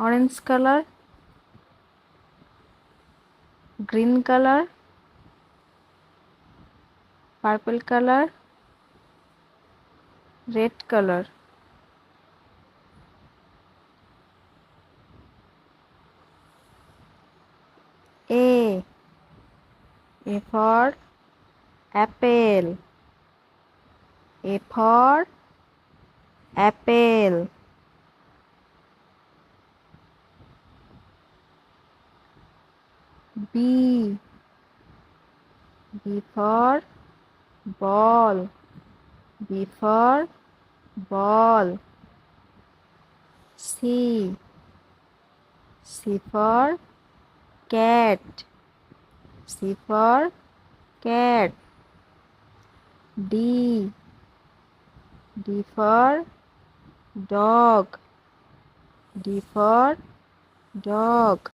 orange color, green color, purple color, red color. A for apple. A for apple. B for ball. B for ball. C for cat. C for cat. D for dog. D for dog.